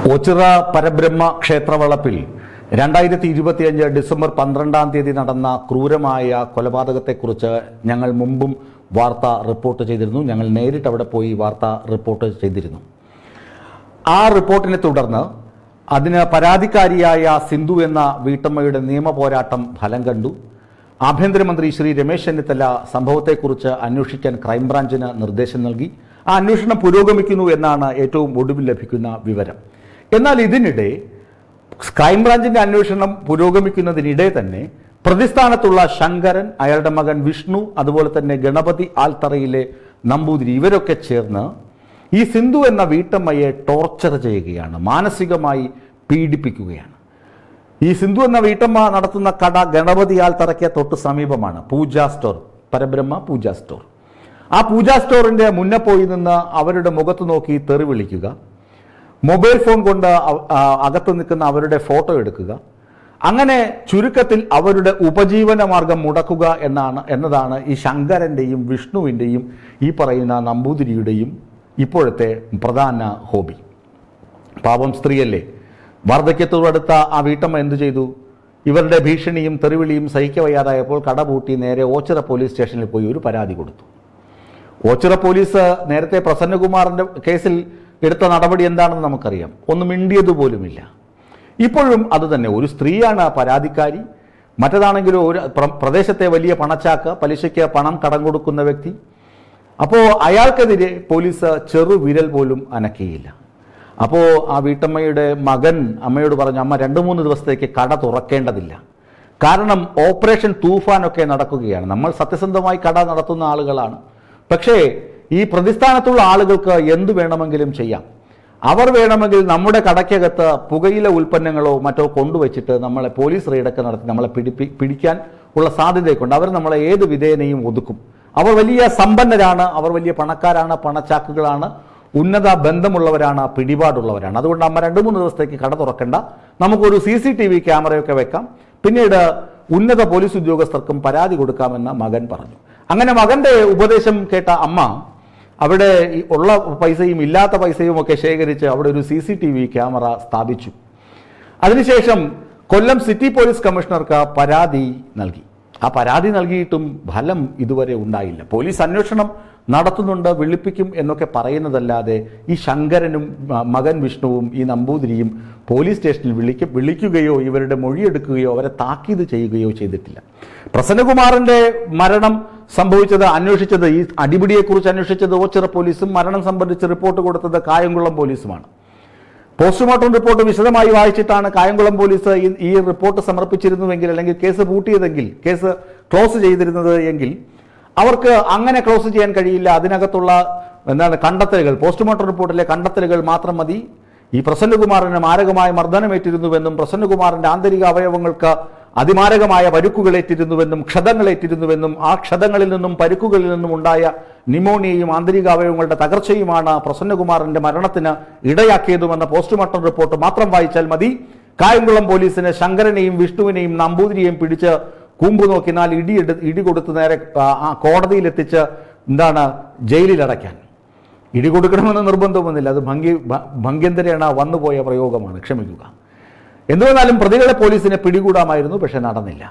ഓച്ചിറ പരബ്രഹ്മ ക്ഷേത്രവളപ്പിൽ 2025 December 12-ാം തീയതി നടന്ന ക്രൂരമായ കൊലപാതകത്തെക്കുറിച്ച് ഞങ്ങൾ മുമ്പും വാർത്ത റിപ്പോർട്ട് ചെയ്തിരുന്നു. ഞങ്ങൾ നേരിട്ട് അവിടെ പോയി വാർത്ത റിപ്പോർട്ട് ചെയ്തിരുന്നു. ആ റിപ്പോർട്ടിനെ തുടർന്ന് അതിന് പരാതിക്കാരിയായ സിന്ധു എന്ന വീട്ടമ്മയുടെ നിയമ പോരാട്ടം ഫലം കണ്ടു. ആഭ്യന്തരമന്ത്രി ശ്രീ രമേശ് ചെന്നിത്തല സംഭവത്തെക്കുറിച്ച് അന്വേഷിക്കാൻ ക്രൈംബ്രാഞ്ചിന് നിർദ്ദേശം നൽകി. ആ അന്വേഷണം പുരോഗമിക്കുന്നു എന്നാണ് ഏറ്റവും ഒടുവിൽ ലഭിക്കുന്ന വിവരം. എന്നാൽ ഇതിനിടെ ക്രൈംബ്രാഞ്ചിന്റെ അന്വേഷണം പുരോഗമിക്കുന്നതിനിടെ തന്നെ പ്രതിസ്ഥാനത്തുള്ള ശങ്കരൻ, അയാളുടെ മകൻ വിഷ്ണു, അതുപോലെ തന്നെ ഗണപതി ആൽത്തറയിലെ നമ്പൂതിരി, ഇവരൊക്കെ ചേർന്ന് ഈ സിന്ധു എന്ന വീട്ടമ്മയെ ടോർച്ചർ ചെയ്യുകയാണ്, മാനസികമായി പീഡിപ്പിക്കുകയാണ്. ഈ സിന്ധു എന്ന വീട്ടമ്മ നടത്തുന്ന കട ഗണപതി ആൽത്തറയ്ക്ക് തൊട്ട് സമീപമാണ് പൂജാ സ്റ്റോർ, പരബ്രഹ്മ പൂജാ സ്റ്റോർ. ആ പൂജാ സ്റ്റോറിന്റെ മുന്നേ പോയി നിന്ന് അവരുടെ മുഖത്ത് നോക്കി തെറി വിളിക്കുക, മൊബൈൽ ഫോൺ കൊണ്ട് അകത്ത് നിൽക്കുന്ന അവരുടെ ഫോട്ടോ എടുക്കുക, അങ്ങനെ ചുരുക്കത്തിൽ അവരുടെ ഉപജീവന മാർഗം മുടക്കുക എന്നതാണ് ഈ ശങ്കരൻ്റെയും വിഷ്ണുവിൻ്റെയും ഈ പറയുന്ന നമ്പൂതിരിയുടെയും ഇപ്പോഴത്തെ പ്രധാന ഹോബി. പാവം സ്ത്രീയല്ലേ, വാർദ്ധക്യത്തോടടുത്ത ആ വീട്ടമ്മ എന്തു ചെയ്തു? ഇവരുടെ ഭീഷണിയും തെറിവിളിയും സഹിക്കവയ്യാതായപ്പോൾ കട പൂട്ടി നേരെ ഓച്ചിറ പോലീസ് സ്റ്റേഷനിൽ പോയി ഒരു പരാതി കൊടുത്തു. ഓച്ചിറ പോലീസ് നേരത്തെ പ്രസന്നകുമാറിൻ്റെ കേസിൽ എടുത്ത നടപടി എന്താണെന്ന് നമുക്കറിയാം. ഒന്നും മിണ്ടിയതുപോലുമില്ല. ഇപ്പോഴും അതുതന്നെ, ഒരു സ്ത്രീയാണ് പരാതിക്കാരി, മറ്റേതാണെങ്കിലും ഒരു പ്രദേശത്തെ വലിയ പണച്ചാക്ക്, പലിശയ്ക്ക് പണം കടം കൊടുക്കുന്ന വ്യക്തി. അപ്പോൾ അയാൾക്കെതിരെ പോലീസ് ചെറുവിരൽ പോലും അനക്കിയില്ല. അപ്പോൾ ആ വീട്ടമ്മയുടെ മകൻ അമ്മയോട് പറഞ്ഞു, അമ്മ 2-3 ദിവസത്തേക്ക് കട തുറക്കേണ്ടതില്ല, കാരണം ഓപ്പറേഷൻ തൂഫാനൊക്കെ നടക്കുകയാണ്. നമ്മൾ സത്യസന്ധമായി കട നടത്തുന്ന ആളുകളാണ്. പക്ഷേ ഈ പ്രതിസ്ഥാനത്തുള്ള ആളുകൾക്ക് എന്തു വേണമെങ്കിലും ചെയ്യാം. അവർ വേണമെങ്കിൽ നമ്മുടെ കടയ്ക്കകത്ത് പുകയില ഉൽപ്പന്നങ്ങളോ മറ്റോ കൊണ്ടുവച്ചിട്ട് നമ്മളെ പോലീസ് റെയ്ഡൊക്കെ നടത്തി നമ്മളെ പിടിക്കാൻ ഉള്ള സാധ്യതയൊക്കെയുണ്ട്. അവർ നമ്മളെ ഏത് വിധേയനെയും ഒതുക്കും. അവർ വലിയ സമ്പന്നരാണ്, അവർ വലിയ പണക്കാരാണ്, പണച്ചാക്കുകളാണ്, ഉന്നത ബന്ധമുള്ളവരാണ്, പിടിപാടുള്ളവരാണ്. അതുകൊണ്ട് അമ്മ 2-3 ദിവസത്തേക്ക് കട തുറക്കണ്ട, നമുക്കൊരു CCTV ക്യാമറയൊക്കെ വെക്കാം, പിന്നീട് ഉന്നത പോലീസ് ഉദ്യോഗസ്ഥർക്കും പരാതി കൊടുക്കാമെന്ന് മകൻ പറഞ്ഞു. അങ്ങനെ മകന്റെ ഉപദേശം കേട്ട അമ്മ അവിടെ ഉള്ള പൈസയും ഇല്ലാത്ത പൈസയും ഒക്കെ ശേഖരിച്ച് അവിടെ ഒരു CCTV ക്യാമറ സ്ഥാപിച്ചു. അതിനുശേഷം കൊല്ലം സിറ്റി പോലീസ് കമ്മീഷണർക്ക് പരാതി നൽകി. ആ പരാതി നൽകിയിട്ടും ഫലം ഇതുവരെ ഉണ്ടായില്ല. പോലീസ് അന്വേഷണം നടത്തുന്നുണ്ട്, വിളിപ്പിക്കും എന്നൊക്കെ പറയുന്നതല്ലാതെ ഈ ശങ്കരനും മകൻ വിഷ്ണുവും ഈ നമ്പൂതിരിയും പോലീസ് സ്റ്റേഷനിൽ വിളിക്കുകയോ ഇവരുടെ മൊഴിയെടുക്കുകയോ അവരെ താക്കീത് ചെയ്യുകയോ ചെയ്തിട്ടില്ല. പ്രസന്നകുമാറിന്റെ മരണം അന്വേഷിച്ചത് ഈ അടിപിടിയെക്കുറിച്ച് അന്വേഷിച്ചത് ഓച്ചിറ പോലീസും മരണം സംബന്ധിച്ച് റിപ്പോർട്ട് കൊടുത്തത് കായംകുളം പോലീസുമാണ്. പോസ്റ്റ്മോർട്ടം റിപ്പോർട്ട് വിശദമായി വായിച്ചിട്ടാണ് കായംകുളം പോലീസ് ഈ റിപ്പോർട്ട് സമർപ്പിച്ചിരുന്നുവെങ്കിൽ, അല്ലെങ്കിൽ കേസ് പൂട്ടിയതെങ്കിൽ, കേസ് ക്ലോസ് ചെയ്തിരുന്നത് എങ്കിൽ അവർക്ക് അങ്ങനെ ക്ലോസ് ചെയ്യാൻ കഴിയില്ല. അതിനകത്തുള്ള കണ്ടെത്തലുകൾ, പോസ്റ്റ്മോർട്ടം റിപ്പോർട്ടിലെ കണ്ടെത്തലുകൾ മാത്രം മതി. ഈ പ്രസന്നകുമാറിന് മാരകമായ മർദ്ദനമേറ്റിരുന്നുവെന്നും പ്രസന്നകുമാറിന്റെ ആന്തരിക അവയവങ്ങൾക്ക് അതിമാരകമായ പരുക്കുകളേറ്റിരുന്നുവെന്നും ക്ഷതങ്ങളേറ്റിരുന്നുവെന്നും ആ ക്ഷതങ്ങളിൽ നിന്നും പരുക്കുകളിൽ നിന്നും ഉണ്ടായ ന്യൂമോണിയയും ആന്തരിക അവയവങ്ങളുടെ തകർച്ചയുമാണ് പ്രസന്നകുമാറിന്റെ മരണത്തിന് ഇടയാക്കിയതുമെന്ന പോസ്റ്റ്മോർട്ടം റിപ്പോർട്ട് മാത്രം വായിച്ചാൽ മതി കായംകുളം പോലീസിന് ശങ്കരനെയും വിഷ്ണുവിനെയും നമ്പൂതിരിയെയും പിടിച്ച് കൂമ്പു നോക്കി 4 ഇടി കൊടുത്ത് നേരെ ആ കോടതിയിലെത്തിച്ച് ജയിലിലടയ്ക്കാൻ. ഇടി കൊടുക്കണമെന്ന് നിർബന്ധമൊന്നുമില്ല, അത് ഭംഗ്യന്തരേണ വന്നുപോയ പ്രയോഗമാണ്, ക്ഷമിക്കുക. എന്തുവന്നാലും പ്രതികളെ പോലീസിനെ പിടികൂടാമായിരുന്നു, പക്ഷെ നടന്നില്ല.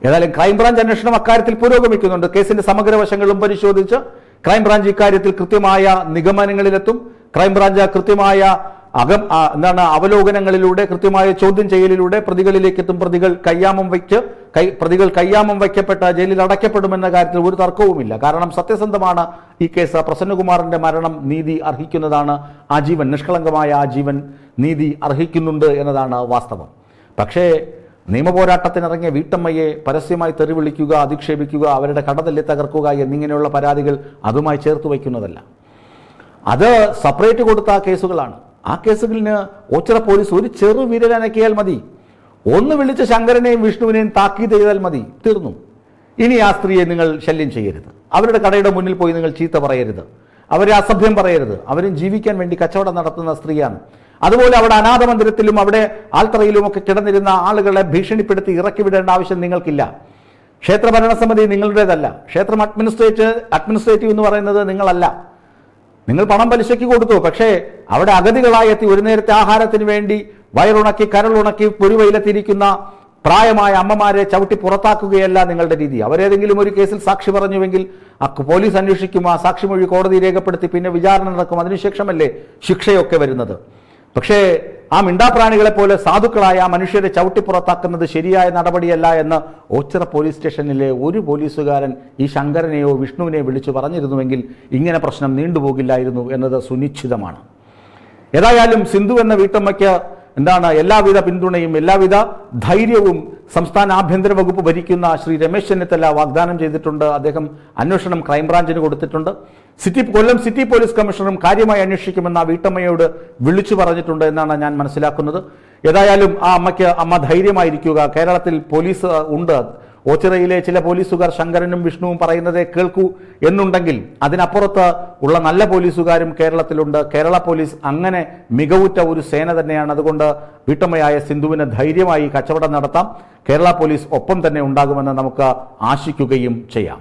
ഏതായാലും ക്രൈംബ്രാഞ്ച് അന്വേഷണം അക്കാര്യത്തിൽ പുരോഗമിക്കുന്നുണ്ട്. കേസിന്റെ സമഗ്രവശങ്ങളും പരിശോധിച്ച് ക്രൈംബ്രാഞ്ച് ഇക്കാര്യത്തിൽ കൃത്യമായ നിഗമനങ്ങളിലെത്തും. ക്രൈംബ്രാഞ്ച് കൃത്യമായ അവലോകനങ്ങളിലൂടെ, കൃത്യമായ ചോദ്യം ചെയ്യലിലൂടെ പ്രതികളിലേക്ക് എത്തും. പ്രതികൾ കയ്യാമം വയ്ക്കപ്പെട്ട ജയിലിൽ അടയ്ക്കപ്പെടുമെന്ന കാര്യത്തിൽ ഒരു തർക്കവുമില്ല. കാരണം സത്യസന്ധമാണ് ഈ കേസ്. പ്രസന്നകുമാറിന്റെ മരണം നീതി അർഹിക്കുന്നതാണ്. ആജീവൻ, നിഷ്കളങ്കമായ ആജീവൻ നീതി അർഹിക്കുന്നുണ്ട് എന്നതാണ് വാസ്തവം. പക്ഷേ നിയമപോരാട്ടത്തിനിറങ്ങിയ വീട്ടമ്മയെ പരസ്യമായി തെറി വിളിക്കുക, അധിക്ഷേപിക്കുക, അവരുടെ കടതല്ലി തകർക്കുക എന്നിങ്ങനെയുള്ള പരാതികൾ അതുമായി ചേർത്ത് വയ്ക്കുന്നതല്ല. അത് സെപ്പറേറ്റ് കൊടുത്ത കേസുകളാണ്. ആ കേസുകളിന് ഓച്ചിറ പോലീസ് ഒരു ചെറു വിരലനക്കിയാൽ മതി. ഒന്ന് വിളിച്ച് ശങ്കരനെയും വിഷ്ണുവിനെയും താക്കീത് ചെയ്താൽ മതി, തീർന്നു. ഇനി ആ സ്ത്രീയെ നിങ്ങൾ ശല്യം ചെയ്യരുത്, അവരുടെ കടയുടെ മുന്നിൽ പോയി നിങ്ങൾ ചീത്ത പറയരുത്, അവരെ അസഭ്യം പറയരുത്. അവരും ജീവിക്കാൻ വേണ്ടി കച്ചവടം നടത്തുന്ന സ്ത്രീയാണ്. അതുപോലെ അവിടെ അനാഥ മന്ദിരത്തിലും അവിടെ ആൽത്തറയിലുമൊക്കെ കിടന്നിരുന്ന ആളുകളെ ഭീഷണിപ്പെടുത്തി ഇറക്കി വിടേണ്ട ആവശ്യം നിങ്ങൾക്കില്ല. ക്ഷേത്ര ഭരണസമിതി നിങ്ങളുടേതല്ല. ക്ഷേത്രം അഡ്മിനിസ്ട്രേറ്റീവ് എന്ന് പറയുന്നത് നിങ്ങളല്ല. നിങ്ങൾ പണം പലിശയ്ക്ക് കൊടുത്തു, പക്ഷേ അവിടെ അഗതികളായി എത്തി ഒരു നേരത്തെ ആഹാരത്തിന് വേണ്ടി വയറുണക്കി കരളുണക്കി പൊരുവയിലെത്തിയിരിക്കുന്ന പ്രായമായ അമ്മമാരെ ചവിട്ടി പുറത്താക്കുകയല്ല നിങ്ങളുടെ രീതി. അവരേതെങ്കിലും ഒരു കേസിൽ സാക്ഷി പറഞ്ഞുവെങ്കിൽ പോലീസ് അന്വേഷിക്കും, ആ സാക്ഷിമൊഴി കോടതി രേഖപ്പെടുത്തി പിന്നെ വിചാരണ നടക്കും, അതിനുശേഷമല്ലേ ശിക്ഷയൊക്കെ വരുന്നത്. പക്ഷേ ആ മിണ്ടാപ്രാണികളെ പോലെ സാധുക്കളായ ആ മനുഷ്യരെ ചവിട്ടി പുറത്താക്കുന്നത് ശരിയായ നടപടിയല്ല എന്ന് ഓച്ചിറ പോലീസ് സ്റ്റേഷനിലെ ഒരു പോലീസുകാരൻ ഈ ശങ്കരനെയോ വിഷ്ണുവിനെയോ വിളിച്ചു പറഞ്ഞിരുന്നുവെങ്കിൽ ഇങ്ങനെ പ്രശ്നം നീണ്ടുപോകില്ലായിരുന്നു എന്നത് സുനിശ്ചിതമാണ്. ഏതായാലും സിന്ധു എന്ന വീട്ടമ്മയ്ക്ക് എല്ലാവിധ പിന്തുണയും എല്ലാവിധ ധൈര്യവും സംസ്ഥാന ആഭ്യന്തര വകുപ്പ് ഭരിക്കുന്ന ശ്രീ രമേശ് ചെന്നിത്തല വാഗ്ദാനം ചെയ്തിട്ടുണ്ട്. അദ്ദേഹം അന്വേഷണം ക്രൈംബ്രാഞ്ചിന് കൊടുത്തിട്ടുണ്ട്. കൊല്ലം സിറ്റി പോലീസ് കമ്മീഷണറും കാര്യമായി അന്വേഷിക്കുമെന്ന് ആ വീട്ടമ്മയോട് വിളിച്ചു പറഞ്ഞിട്ടുണ്ട് എന്നാണ് ഞാൻ മനസ്സിലാക്കുന്നത്. ഏതായാലും അമ്മ ധൈര്യമായിരിക്കുക. കേരളത്തിൽ പോലീസ് ഉണ്ട്. ഓച്ചിറയിലെ ചില പോലീസുകാർ ശങ്കരനും വിഷ്ണുവും പറയുന്നതേ കേൾക്കൂ എന്നുണ്ടെങ്കിൽ അതിനപ്പുറത്ത് ഉള്ള നല്ല പോലീസുകാരും കേരളത്തിലുണ്ട്. കേരള പോലീസ് അങ്ങനെ മികവുറ്റ ഒരു സേന തന്നെയാണ്. അതുകൊണ്ട് വീട്ടമ്മയായ സിന്ധുവിന് ധൈര്യമായി കച്ചവടം നടത്താം. കേരള പോലീസ് ഒപ്പം തന്നെ ഉണ്ടാകുമെന്ന് നമുക്ക് ആശിക്കുകയും ചെയ്യാം.